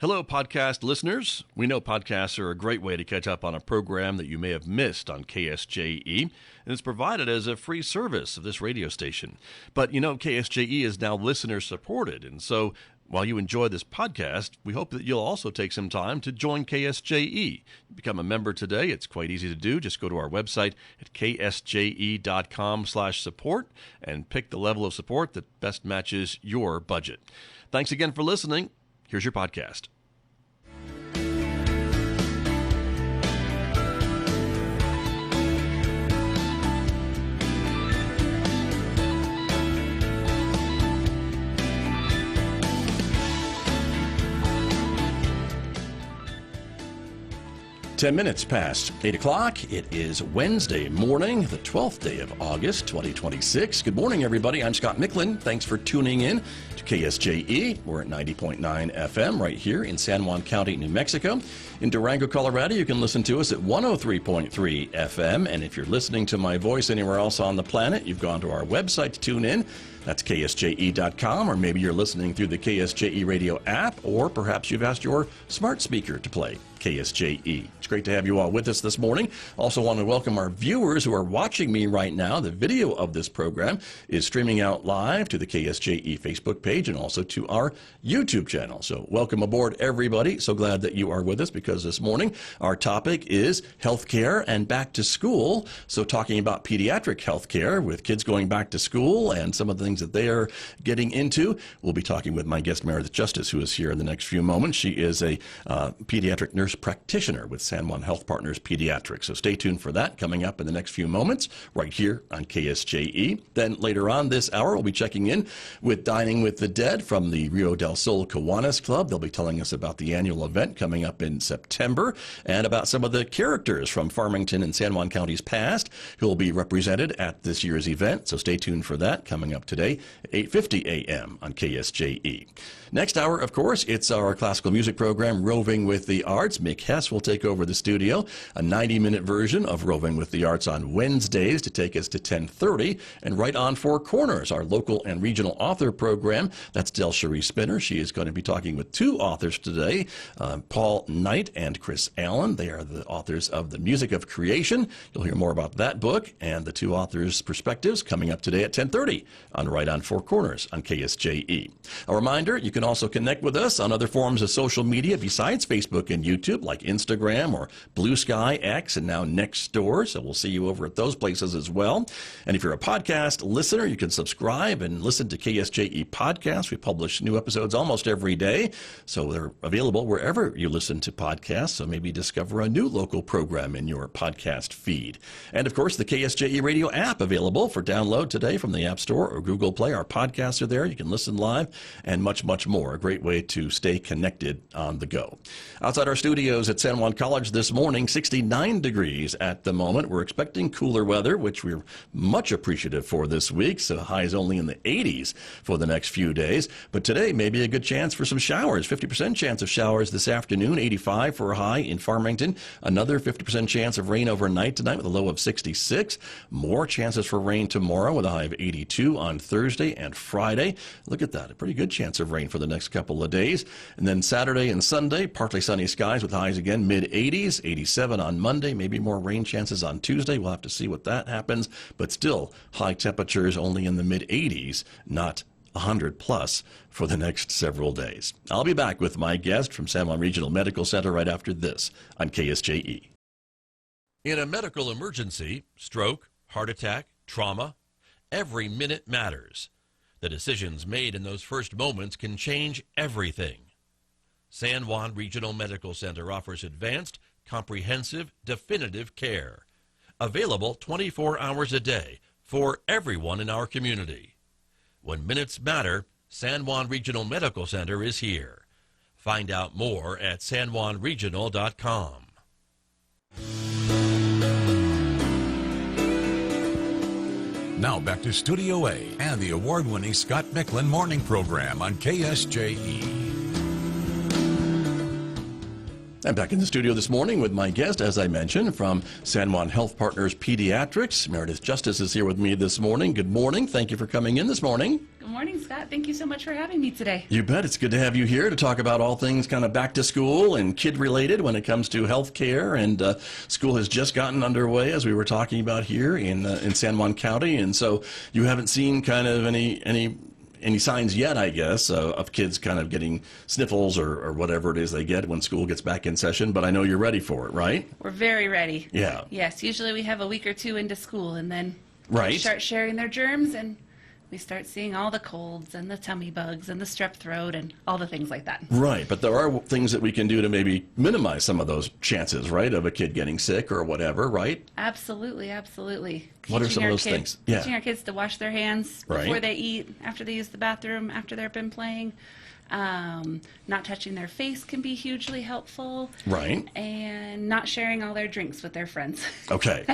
Hello, podcast listeners. We know podcasts are a great way to catch up on a program that you may have missed on KSJE, and it's provided as a free service of this radio station. But you know, KSJE is now listener-supported, and so while you enjoy this podcast, we hope that you'll also take some time to join KSJE. Become a member today. It's quite easy to do. Just go to our website at ksje.com/support and pick the level of support that best matches your budget. Thanks again for listening. Here's your podcast. 10 minutes past 8 o'clock. It is Wednesday morning, the 12th day of August, 2026. Good morning, everybody. I'm Scott Michlin. Thanks for tuning in to KSJE. We're at 90.9 FM right here in San Juan County, New Mexico. In Durango, Colorado, you can listen to us at 103.3 FM. And if you're listening to my voice anywhere else on the planet, you've gone to our website to tune in. That's ksje.com, or maybe you're listening through the KSJE radio app, or perhaps you've asked your smart speaker to play KSJE. It's great to have you all with us this morning. Also want to welcome our viewers who are watching me right now. The video of this program is streaming out live to the KSJE Facebook page and also to our YouTube channel. So welcome aboard, everybody. So glad that you are with us, because this morning our topic is healthcare and back to school. So talking about pediatric healthcare with kids going back to school and some of the things that they are getting into. We'll be talking with my guest, Meredith, who is here in the next few moments. She is a pediatric nurse practitioner with San Juan Health Partners Pediatrics. So stay tuned for that coming up in the next few moments right here on KSJE. Then later on this hour, we'll be checking in with Dining with the Dead from the Rio del Sol Kiwanis Club. They'll be telling us about the annual event coming up in September and about some of the characters from Farmington and San Juan counties past who will be represented at this year's event. So stay tuned for that coming up today at 8:50 a.m. on KSJE. Next hour, of course, it's our classical music program, Roving with the Arts. Mick Hess will take over the studio, a 90-minute version of Roving with the Arts on Wednesdays to take us to 10:30. And right on Four Corners, our local and regional author program. That's Del Cherie Spinner. She is going to be talking with two authors today, Paul Knight and Chris Allen. They are the authors of The Music of Creation. You'll hear more about that book and the two authors' perspectives coming up today at 10:30 on Right on Four Corners on KSJE. A reminder, you can also connect with us on other forms of social media besides Facebook and YouTube, like Instagram or Blue Sky, X, and now Nextdoor. So we'll see you over at those places as well. And if you're a podcast listener, you can subscribe and listen to KSJE podcasts. We publish new episodes almost every day, so they're available wherever you listen to podcasts. So maybe discover a new local program in your podcast feed. And of course, the KSJE radio app available for download today from the App Store or Google Play. Our podcasts are there. You can listen live and much, much more. A great way to stay connected on the go. Outside our studios at San Juan College this morning, 69 degrees at the moment. We're expecting cooler weather, which we're much appreciative for this week. So highs only in the 80s for the next few days. But today may be a good chance for some showers. 50% chance of showers this afternoon, 85 for a high in Farmington. Another 50% chance of rain overnight tonight with a low of 66. More chances for rain tomorrow with a high of 82 on Thursday and Friday. Look at that, a pretty good chance of rain for the next couple of days. And then Saturday and Sunday, partly sunny skies with highs again, mid-80s, 87 on Monday, maybe more rain chances on Tuesday. We'll have to see what that happens, but still high temperatures only in the mid-80s, not 100 plus for the next several days. I'll be back with my guest from San Juan Regional Medical Center right after this on KSJE. In a medical emergency, stroke, heart attack, trauma, every minute matters. The decisions made in those first moments can change everything. San Juan Regional Medical Center offers advanced, comprehensive, definitive care. Available 24 hours a day for everyone in our community. When minutes matter, San Juan Regional Medical Center is here. Find out more at sanjuanregional.com. Now back to Studio A and the award-winning Scott Michlin Morning Program on KSJE. I'm back in the studio this morning with my guest, as I mentioned, from San Juan Health Partners Pediatrics. Meredith Justice is here with me this morning. Good morning. Thank you for coming in this morning. Good morning, Scott. Thank you so much for having me today. You bet. It's good to have you here to talk about all things kind of back to school and kid related when it comes to health care. And school has just gotten underway, as we were talking about here in San Juan County. And so you haven't seen kind of any signs yet, I guess, of kids kind of getting sniffles or whatever it is they get when school gets back in session. But I know you're ready for it, right? We're very ready. Yeah. Yes. Usually we have a week or two into school, and then Right. they start sharing their germs, and we start seeing all the colds and the tummy bugs and the strep throat and all the things like that. Right, but there are things that we can do to maybe minimize some of those chances, right, of a kid getting sick or whatever, right? Absolutely, absolutely. What are some of those things? Yeah. Teaching our kids to wash their hands Right. before they eat, after they use the bathroom, after they've been playing. Not touching their face can be hugely helpful. Right. And not sharing all their drinks with their friends. Okay.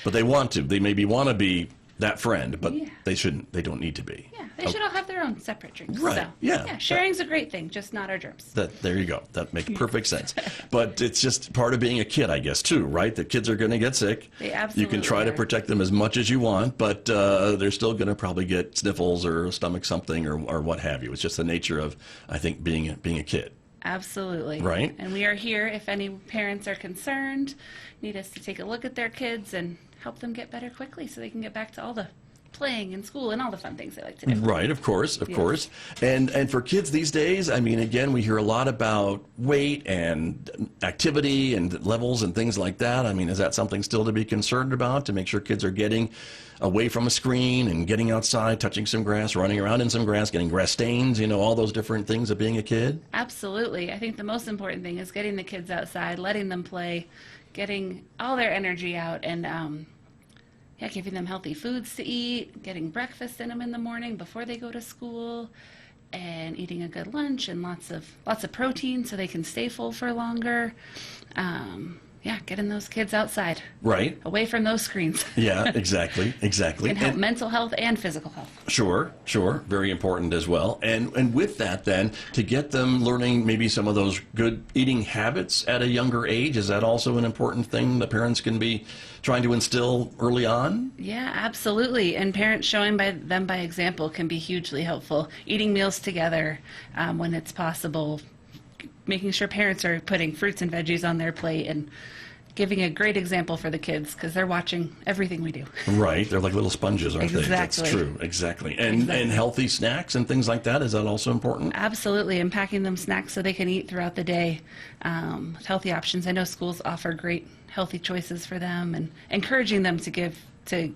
But they want to. They maybe want to be that friend, but Yeah. they shouldn't. They don't need to be. Yeah, they should all have their own separate drinks. Right, So, yeah. sharing's a great thing, just not our germs. There you go. That makes perfect sense. But it's just part of being a kid, I guess, too, right? The kids are going to get sick. They absolutely You can try to are. protect them as much as you want, but they're still going to probably get sniffles or stomach something or what have you. It's just the nature of, I think, being a kid. Absolutely. Right. And we are here if any parents are concerned, need us to take a look at their kids and help them get better quickly so they can get back to all the playing and school and all the fun things they like to do. Right, of course. Yes. And for kids these days, I mean, again, we hear a lot about weight and activity and levels and things like that. I mean, is that something still to be concerned about, to make sure kids are getting away from a screen and getting outside, touching some grass, running around in some grass, getting grass stains, all those different things of being a kid? Absolutely. I think the most important thing is getting the kids outside, letting them play, getting all their energy out, and giving them healthy foods to eat, getting breakfast in them in the morning before they go to school, and eating a good lunch and lots of protein so they can stay full for longer. Getting those kids outside. Right. Away from those screens. Yeah, exactly. Can help mental health and physical health. Sure. Very important as well. And with that then, to get them learning maybe some of those good eating habits at a younger age, is that also an important thing the parents can be trying to instill early on? Yeah, absolutely. And parents showing them by example can be hugely helpful. Eating meals together when it's possible. Making sure parents are putting fruits and veggies on their plate and giving a great example for the kids because they're watching everything we do. Right. They're like little sponges, aren't they? Exactly. That's true. Exactly. And healthy snacks and things like that, is that also important? Absolutely. And packing them snacks so they can eat throughout the day. Healthy options. I know schools offer great healthy choices for them and encouraging them to give to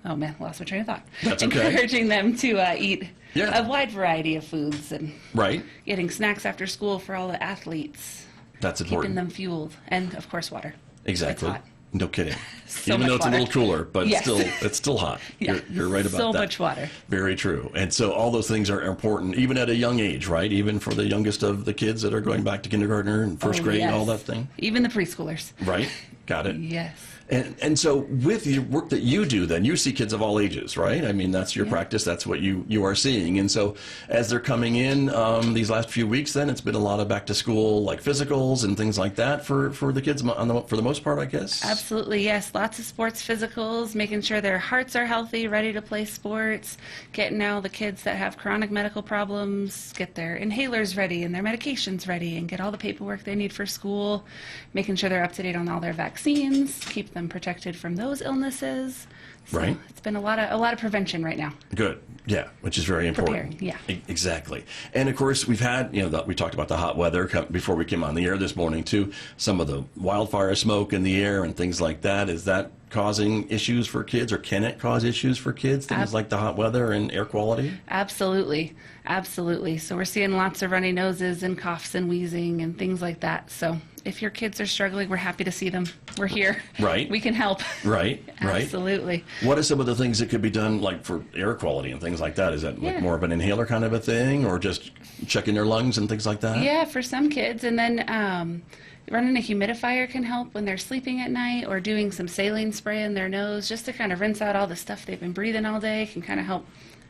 oh man, lost my train of thought. That's okay. Encouraging them to eat Yeah. a wide variety of foods and Right. getting snacks after school for all the athletes. That's Keeping important. them fueled. And, of course, water. Exactly. It's hot. No kidding. So Even much though it's water. a little cooler, but Yes. it's still hot. Yeah. You're right about So that. much water. Very true. And so all those things are important, even at a young age, right? Even for the youngest of the kids that are going back to kindergartner and first grade and all that thing. Even the preschoolers. Right? Got it. Yes. And so with the work that you do, then you see kids of all ages, right? I mean, that's your practice. That's what you are seeing. And so as they're coming in these last few weeks, then it's been a lot of back to school, like physicals and things like that for the kids for the most part, I guess. Absolutely, yes. Lots of sports physicals, making sure their hearts are healthy, ready to play sports, getting all the kids that have chronic medical problems, get their inhalers ready and their medications ready and get all the paperwork they need for school, making sure they're up to date on all their vaccines, keep them protected from those illnesses. So Right. It's been a lot of prevention right now. Good. Yeah, which is very important. Preparing, yeah. Exactly. And of course, we've had, we talked about the hot weather before we came on the air this morning too. Some of the wildfire smoke in the air and things like that. Is that causing issues for kids, or can it cause issues for kids? Things like the hot weather and air quality? Absolutely. So we're seeing lots of runny noses and coughs and wheezing and things like that. So if your kids are struggling, we're happy to see them. We're here. Right. We can help. Right. Absolutely. What are some of the things that could be done, like for air quality and things like that? Is that like more of an inhaler kind of a thing, or just checking their lungs and things like that? Yeah, for some kids. And then running a humidifier can help when they're sleeping at night, or doing some saline spray in their nose just to kind of rinse out all the stuff they've been breathing all day can kind of help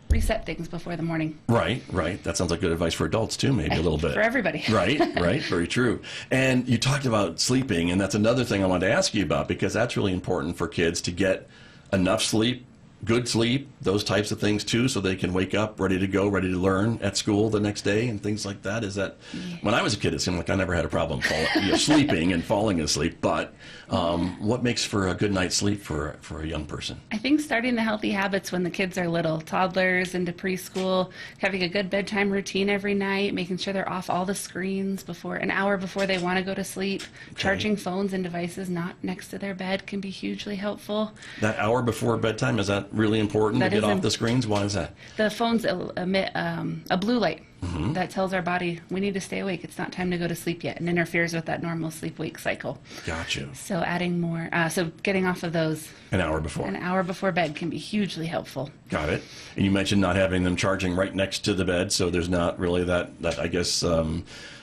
reset things before the morning. Right. That sounds like good advice for adults too, maybe a little bit. For everybody. Right. Very true. And you talked about sleeping, and that's another thing I wanted to ask you about, because that's really important for kids to get enough sleep good sleep, those types of things too, so they can wake up ready to go, ready to learn at school the next day and things like that? Is that, when I was a kid, it seemed like I never had a problem sleeping and falling asleep, but what makes for a good night's sleep for a young person? I think starting the healthy habits when the kids are little, toddlers into preschool, having a good bedtime routine every night, making sure they're off all the screens an hour before they want to go to sleep, charging phones and devices not next to their bed can be hugely helpful. That hour before bedtime, is that really important to get off the screens? Why is that? The phones emit a blue light that tells our body we need to stay awake. It's not time to go to sleep yet, and interferes with that normal sleep-wake cycle. Gotcha. So adding more, getting off of those an hour before bed can be hugely helpful. Got it. And you mentioned not having them charging right next to the bed, so there's not really that I guess,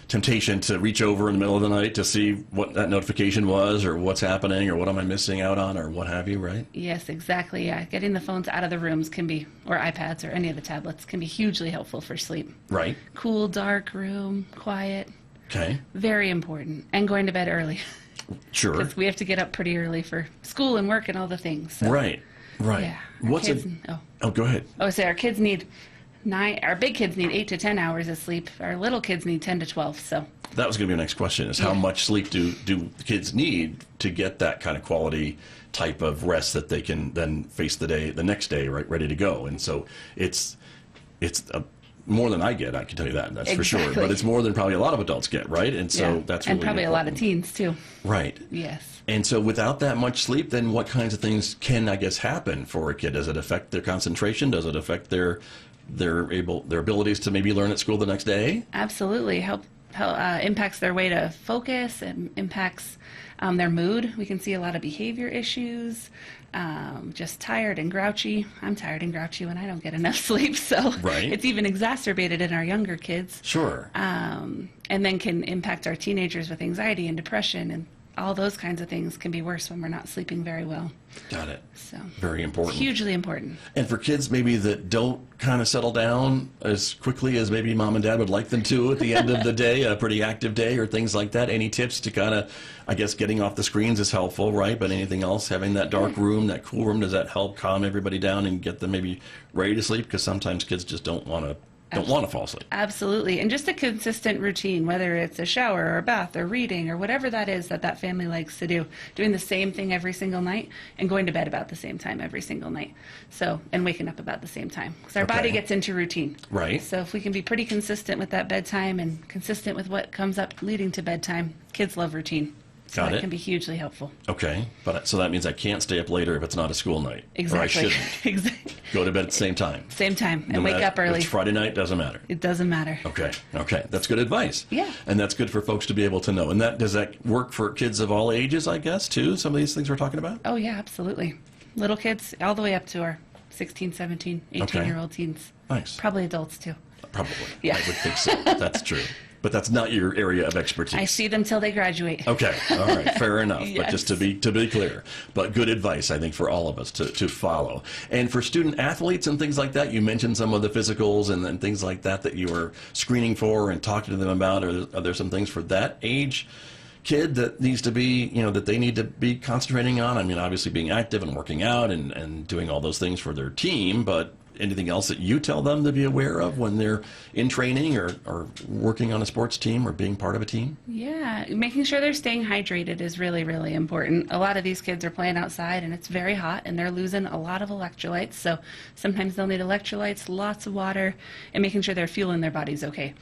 temptation to reach over in the middle of the night to see what that notification was or what's happening or what am I missing out on or what have you, right? Yes, exactly. Yeah, getting the phones out of the rooms or iPads or any of the tablets can be hugely helpful for sleep. Right. Cool, dark room, quiet. Okay. Very important. And going to bed early. Sure. Because we have to get up pretty early for school and work and all the things. So. Right. Yeah. Go ahead. Our kids need our big kids need 8 to 10 hours of sleep. Our little kids need 10 to 12. So that was going to be my next question: is how much sleep do the kids need to get that kind of quality type of rest that they can then face the next day, right, ready to go? And so it's more than I get. I can tell you that's for sure. But it's more than probably a lot of adults get, right? And so that's really probably important. A lot of teens too. Right. Yes. And so without that much sleep, then what kinds of things can, I guess, happen for a kid? Does it affect their concentration? Does it affect their abilities to maybe learn at school the next day? Absolutely. Impacts their way to focus. It impacts their mood. We can see a lot of behavior issues. Just tired and grouchy. I'm tired and grouchy when I don't get enough sleep, so it's even exacerbated in our younger kids. Sure. And then can impact our teenagers with anxiety and depression, and all those kinds of things can be worse when we're not sleeping very well. Got it. So very important. Hugely important. And for kids maybe that don't kind of settle down as quickly as maybe mom and dad would like them to at the end of the day, a pretty active day or things like that, any tips to kind of, I guess, getting off the screens is helpful, right? But anything else, having that dark room, that cool room, does that help calm everybody down and get them maybe ready to sleep? Because sometimes kids just don't want to fall asleep. Absolutely. And just a consistent routine, whether it's a shower or a bath or reading or whatever that is that family likes to do, doing the same thing every single night and going to bed about the same time every single night. So, and waking up about the same time. Because our body gets into routine. Right. So if we can be pretty consistent with that bedtime and consistent with what comes up leading to bedtime, kids love routine. So that can be hugely helpful. Okay. So that means I can't stay up later if it's not a school night. Exactly. Or I shouldn't. Exactly. Go to bed at the same time. Same time. And wake up early. If it's Friday night, doesn't matter. It doesn't matter. Okay. That's good advice. Yeah. And that's good for folks to be able to know. And does that work for kids of all ages, I guess, too? Some of these things we're talking about? Oh, yeah, absolutely. Little kids all the way up to our 16, 17, 18-year-old teens. Nice. Probably adults, too. Probably. Yeah. I would think so. That's true. But that's not your area of expertise. I see them till they graduate. Okay, all right, fair enough. Yes. But just to be clear, but good advice, I think, for all of us to follow. And for student athletes and things like that, you mentioned some of the physicals and things like that you were screening for and talking to them about. Are there some things for that age kid that needs to be, that they need to be concentrating on? I mean, obviously being active and working out and doing all those things for their team, but anything else that you tell them to be aware of when they're in training or working on a sports team or being part of a team? Yeah, making sure they're staying hydrated is really, really important. A lot of these kids are playing outside and it's very hot and they're losing a lot of electrolytes. So sometimes they'll need electrolytes, lots of water, and making sure they're fueling their bodies okay.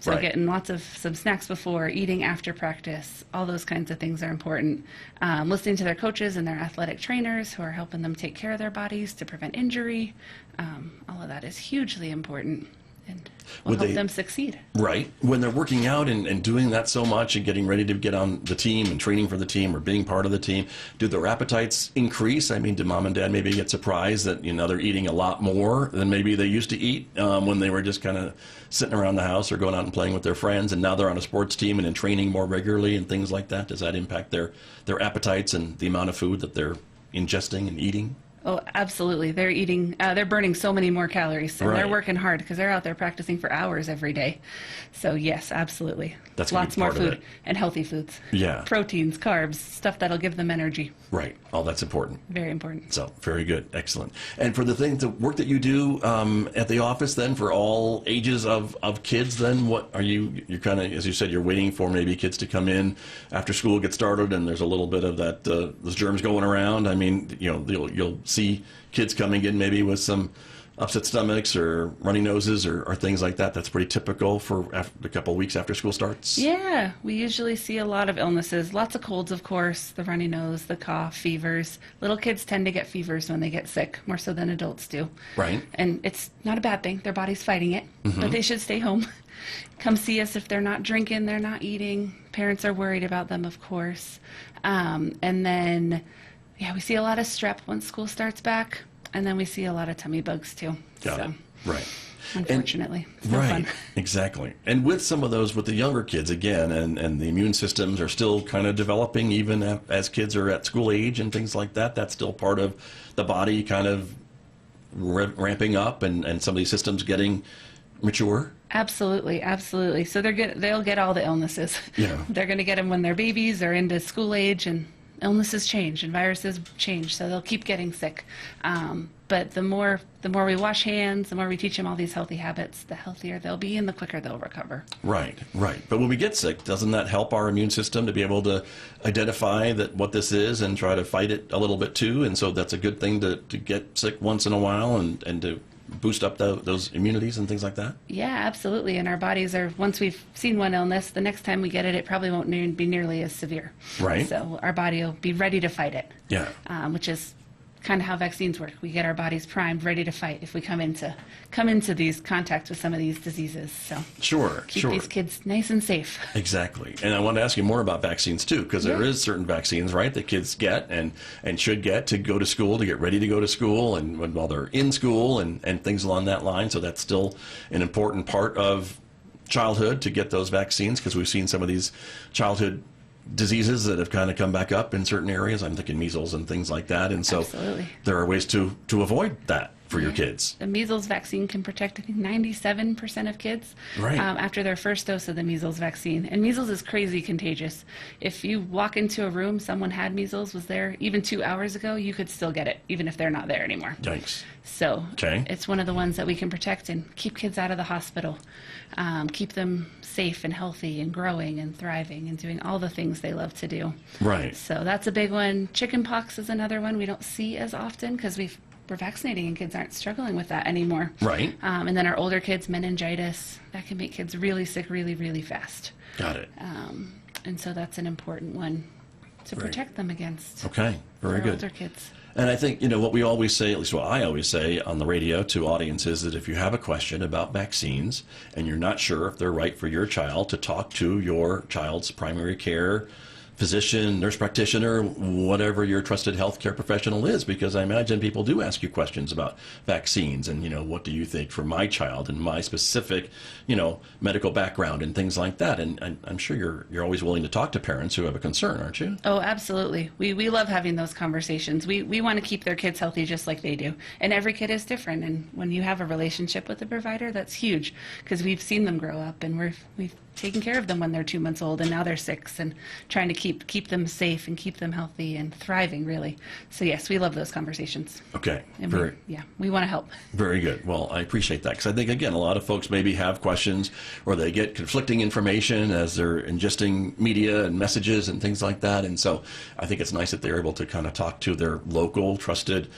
So getting some snacks before, eating after practice, all those kinds of things are important. Listening to their coaches and their athletic trainers who are helping them take care of their bodies to prevent injury. All of that is hugely important and will help them succeed. Right. When they're working out and doing that so much and getting ready to get on the team and training for the team or being part of the team, do their appetites increase? I mean, do mom and dad maybe get surprised that, they're eating a lot more than maybe they used to eat when they were just kind of sitting around the house or going out and playing with their friends, and now they're on a sports team and in training more regularly and things like that? Does that impact their appetites and the amount of food that they're ingesting and eating? Oh, absolutely. They're eating, they're burning so many more calories, and they're Right. working hard because they're out there practicing for hours every day. So yes, absolutely. That's gonna be lots more part of food it. and healthy foods. Yeah. Proteins, carbs, stuff that'll give them energy. Right. Oh, that's important. Very important. So very good. Excellent. And for the work that you do at the office then for all ages of kids, then what are you're kind of, as you said, you're waiting for maybe kids to come in after school gets started and there's a little bit of that, those germs going around. I mean, you'll see kids coming in maybe with some upset stomachs or runny noses or things like that. That's pretty typical for a couple of weeks after school starts. Yeah, we usually see a lot of illnesses, lots of colds, of course, the runny nose, the cough, fevers. Little kids tend to get fevers when they get sick, more so than adults do. Right. And it's not a bad thing. Their body's fighting it, but they should stay home. Come see us if they're not drinking, they're not eating. Parents are worried about them, of course. And then, yeah, we see a lot of strep once school starts back. And then we see a lot of tummy bugs too. Got it. Right. Unfortunately, it's no Right, fun. exactly. And with some of those, with the younger kids, again, and the immune systems are still kind of developing even as kids are at school age and things like that. That's still part of the body kind of ramping up and some of these systems getting mature. Absolutely, absolutely. So they'll get all the illnesses. Yeah. They're going to get them when they're babies or into school age, and illnesses change and viruses change, so they'll keep getting sick. But the more we wash hands, the more we teach them all these healthy habits, the healthier they'll be and the quicker they'll recover. Right, right. But when we get sick, doesn't that help our immune system to be able to identify what this is and try to fight it a little bit too? And so that's a good thing to get sick once in a while and to boost up those immunities and things like that? Yeah, absolutely. And our bodies are, once we've seen one illness, the next time we get it, it probably won't be nearly as severe. Right. So our body will be ready to fight it. Yeah. Which is kind of how vaccines work. We get our bodies primed, ready to fight if we come into these contact with some of these diseases. So Sure, keep sure. these kids nice and safe. Exactly. And I want to ask you more about vaccines too, because there is certain vaccines, right, that kids get and should get to go to school, to get ready to go to school, and while they're in school and things along that line. So that's still an important part of childhood to get those vaccines, because we've seen some of these childhood diseases that have kind of come back up in certain areas. I'm thinking measles and things like that. And so Absolutely. there are ways to avoid that for your kids. The measles vaccine can protect, I think, 97% of kids Right. After their first dose of the measles vaccine. And measles is crazy contagious. If you walk into a room, someone had measles, was there even 2 hours ago, you could still get it, even if they're not there anymore. Yikes. So Okay. it's one of the ones that we can protect and keep kids out of the hospital, keep them safe and healthy and growing and thriving and doing all the things they love to do. Right. So that's a big one. Chickenpox is another one we don't see as often because we're vaccinating and kids aren't struggling with that anymore. Right. And then our older kids, meningitis, that can make kids really sick really, really fast. Got it. And so that's an important one to Right. protect them against. Okay. Very our good. older kids. And I think, what we always say, at least what I always say on the radio to audiences, that if you have a question about vaccines and you're not sure if they're right for your child, to talk to your child's primary care physician, nurse practitioner, whatever your trusted healthcare professional is, because I imagine people do ask you questions about vaccines and, what do you think for my child and my specific, medical background and things like that. And I'm sure you're always willing to talk to parents who have a concern, aren't you? Oh, absolutely. We love having those conversations. We want to keep their kids healthy just like they do. And every kid is different. And when you have a relationship with the provider, that's huge because we've seen them grow up and we've taken care of them when they're 2 months old and now they're 6 and trying to keep them safe and keep them healthy and thriving, really. So yes, we love those conversations. Okay. And we want to help. Very good. Well, I appreciate that because I think, again, a lot of folks maybe have questions or they get conflicting information as they're ingesting media and messages and things like that. And so I think it's nice that they're able to kind of talk to their local, trusted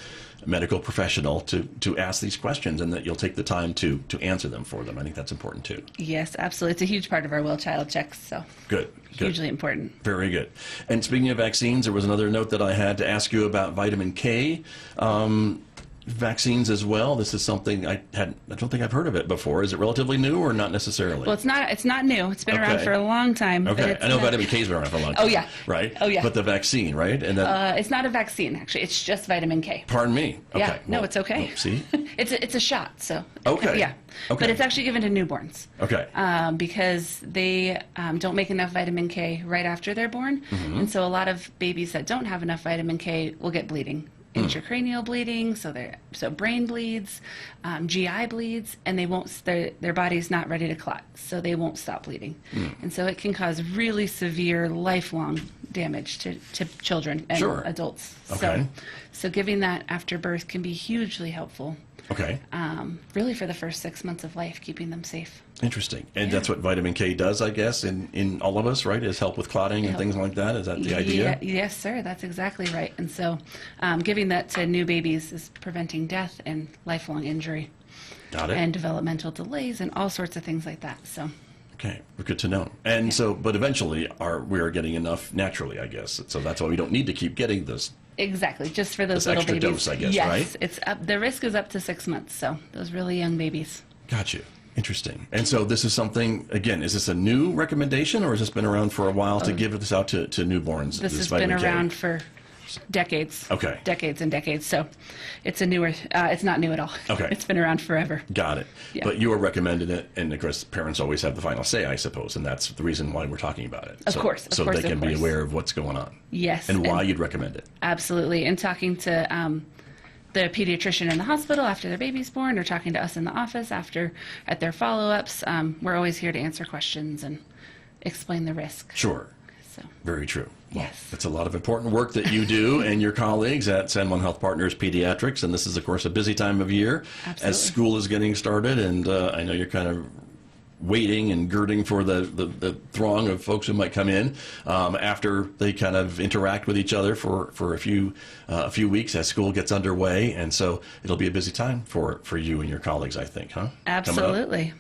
medical professional to ask these questions and that you'll take the time to answer them for them. I think that's important too. Yes, absolutely. It's a huge part of our well child checks. So Good. hugely important. Very good. And speaking of vaccines, there was another note that I had to ask you about vitamin K. Vaccines as well. This is something I don't think I've heard of it before. Is it relatively new or not necessarily? Well, it's not new. It's been around Okay. for a long time. But Okay, it's I know not- vitamin K's been around for a long time. Oh, yeah. Right? Oh, yeah. But the vaccine, right? And then, It's not a vaccine, actually. It's just vitamin K. pardon me. Okay. Yeah, no, well, it's okay. well, see? It's a shot, so. Okay. Yeah. Okay. But it's actually given to newborns. Okay. Because they don't make enough vitamin K right after they're born. Mm-hmm. And so a lot of babies that don't have enough vitamin K will get bleeding. intracranial bleeding, so brain bleeds, GI bleeds, and their body's not ready to clot, so they won't stop bleeding. And so it can cause really severe lifelong damage to children and adults. Okay. So giving that after birth can be hugely helpful. Okay. Really for the first 6 months of life, keeping them safe. Interesting. And that's what vitamin K does, I guess, in all of us, right? Is help with clotting and things like that? Is that the idea? Yes, sir. That's exactly right. And so giving that to new babies is preventing death and lifelong injury. Got it. And developmental delays and all sorts of things like that. So. Okay, good to know. And but eventually we are getting enough naturally, I guess. So that's why we don't need to keep getting this. Exactly, just for those little extra babies. Dose, I guess, yes, right? It's up. The risk is up to 6 months. So those really young babies. Got you. Interesting. And so this is something, again, is this a new recommendation or has this been around for a while to give this out to newborns? This has been around for decades. Okay. Decades and decades. So it's it's not new at all. Okay. It's been around forever. Got it. Yeah. But you are recommending it, and of course, parents always have the final say, I suppose, and that's the reason why we're talking about it. Of course. So they can be aware of what's going on. Yes. And why you'd recommend it. Absolutely. And talking to the pediatrician in the hospital after their baby's born, or talking to us in the office at their follow-ups, we're always here to answer questions and explain the risk. Sure. So. Very true. Well, Yes. it's a lot of important work that you do and your colleagues at San Juan Health Partners Pediatrics, and this is, of course, a busy time of year. Absolutely. As school is getting started, and I know you're kind of waiting and girding for the throng of folks who might come in after they kind of interact with each other for a few weeks as school gets underway, and so it'll be a busy time for you and your colleagues, I think, huh? Absolutely.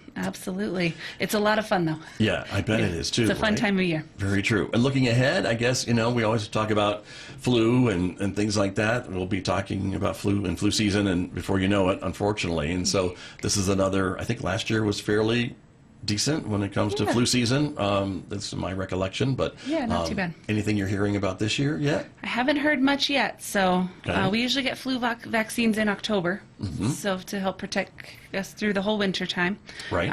It's a lot of fun, though. Yeah, I bet it is too. It's a fun time of year. Very true. And looking ahead, I guess, we always talk about flu and things like that. We'll be talking about flu and flu season, and before you know it, unfortunately. And so this is another, I think last year was fairly decent when it comes to flu season. That's my recollection, but not too bad. Anything you're hearing about this year yet? I haven't heard much yet. So we usually get flu vaccines in October, so to help protect us through the whole winter time. Right.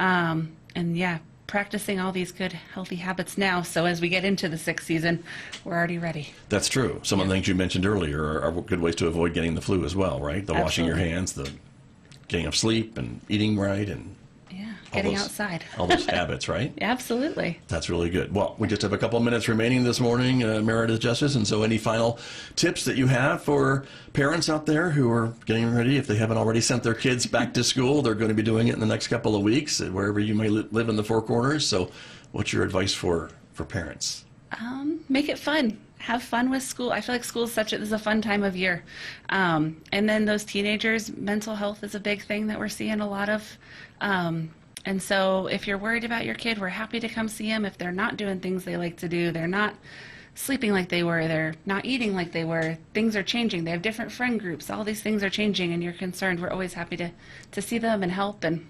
And practicing all these good, healthy habits now, so as we get into the sick season, we're already ready. That's true. Some of the things you mentioned earlier are good ways to avoid getting the flu as well, right? The washing your hands, the getting enough sleep, and eating right, and getting outside. All those habits, right? Absolutely. That's really good. Well, we just have a couple of minutes remaining this morning, Meredith Justice, and so any final tips that you have for parents out there who are getting ready, if they haven't already sent their kids back to school, they're going to be doing it in the next couple of weeks, wherever you may live in the Four Corners. So what's your advice for parents? Make it fun. Have fun with school. I feel like school is a fun time of year. And then those teenagers, mental health is a big thing that we're seeing a lot of. And so if you're worried about your kid, we're happy to come see them. If they're not doing things they like to do, they're not sleeping like they were, they're not eating like they were, things are changing, they have different friend groups, all these things are changing, and you're concerned, we're always happy to see them and help, and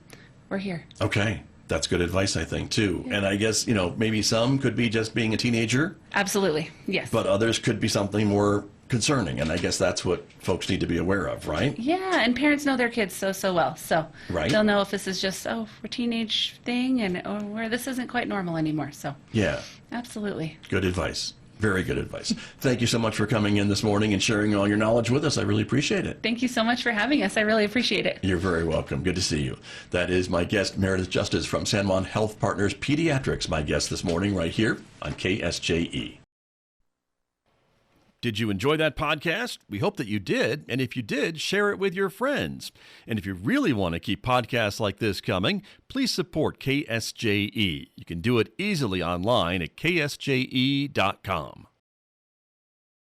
we're here. Okay. That's good advice, I think, too. Yeah. And I guess, maybe some could be just being a teenager. Absolutely, yes. But others could be something more concerning, and I guess that's what folks need to be aware of, right? Yeah, and parents know their kids so well, so right. They'll know if this is just a teenage thing, or where this isn't quite normal anymore. So yeah, absolutely. Good advice. Very good advice. Thank you so much for coming in this morning and sharing all your knowledge with us. I really appreciate it. Thank you so much for having us. I really appreciate it. You're very welcome. Good to see you. That is my guest, Meredith Justice from San Juan Health Partners Pediatrics, my guest this morning right here on KSJE. Did you enjoy that podcast? We hope that you did. And if you did, share it with your friends. And if you really want to keep podcasts like this coming, please support KSJE. You can do it easily online at ksje.com.